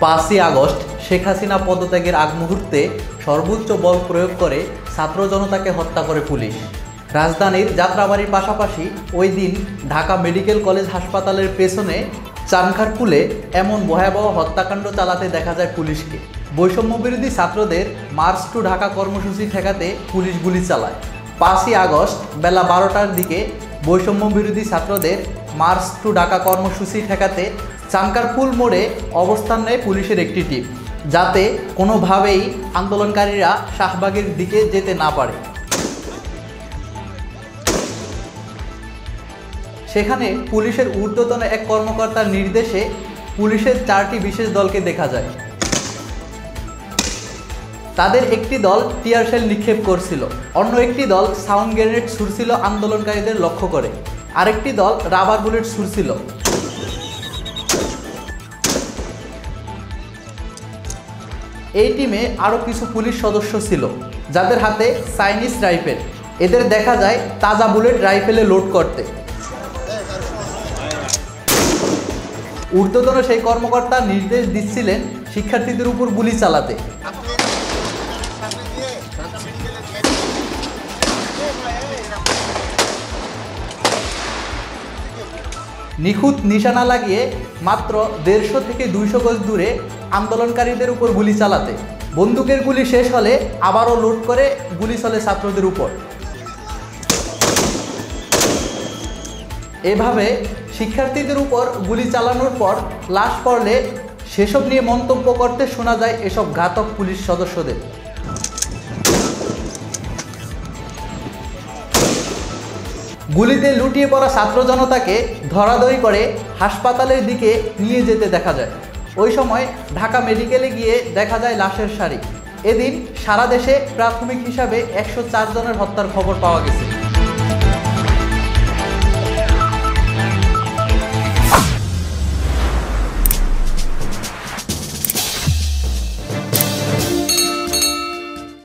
5ই August Sheikh Hasina পদত্যাগের আগ মুহূর্তে সর্বোচ্চ বল প্রয়োগ করে ছাত্র জনতাকে হত্যা করে পুলিশ। রাজধানীর যাত্রাবাড়ির পাশাপাশি ওই দিন ঢাকা মেডিকেল কলেজ হাসপাতালের পেছনে চানখারপুলে এমন ভয়াবহ হত্যাকাণ্ড চালাতে দেখা যায় পুলিশকে। বৈষম্য বিরোধী ছাত্রদের মার্চ টু ঢাকা কর্মসূচি ঠেকাতে পুলিশ গুলি চালায়। 5ই আগস্ট বেলা 12টার দিকে বৈষম্য বিরোধী ছাত্রদের মার্চ টু ঢাকা কর্মসূচি ঠেকাতে চানখারপুল মোড়ে অবস্থান নেয় পুলিশের একটি টিম, যাতে কোনোভাবেই আন্দোলনকারীরা শাহবাগের দিকে যেতে না পারে। সেখানে পুলিশের ঊর্ধ্বতন এক কর্মকর্তার নির্দেশে পুলিশের 4টি বিশেষ দলকে দেখা যায়। তাদের একটি দল টিয়ার শেল নিক্ষেপ করছিল, অন্য একটি দল সাউন্ড গ্রেনেড ছুড়ছিল আন্দোলনকারীদের লক্ষ্য করে, আরেকটি দল রাবার বুলেট ছুড়ছিল। এই টিমে আরও কিছু পুলিশ সদস্য ছিল, যাদের হাতে চাইনিজ রাইফেল। এদের দেখা যায় তাজা বুলেট রাইফেলে লোড করতে। ঊর্ধ্বতন সেই কর্মকর্তা নির্দেশ দিচ্ছিলেন শিক্ষার্থীদের উপর গুলি চালাতে। নিখুঁত নিশানা লাগিয়ে মাত্র 150 থেকে 200 গজ দূরে আন্দোলনকারীদের উপর গুলি চালাতে। বন্দুকের গুলি শেষ হলে আবারও লোড করে গুলি চলে ছাত্রদের উপর। এভাবে শিক্ষার্থীদের উপর গুলি চালানোর পর লাশ পড়লে সেসব নিয়ে মন্তব্য করতে শোনা যায় এসব ঘাতক পুলিশ সদস্যদের। গুলিতে লুটিয়ে পড়া ছাত্র জনতাকে ধরাধরি করে হাসপাতালের দিকে নিয়ে যেতে দেখা যায়। ওই সময় ঢাকা মেডিকেলে গিয়ে দেখা যায় লাশের সারি। এদিন সারা দেশে প্রাথমিক হিসাবে 104 জনের হত্যার খবর পাওয়া গেছে।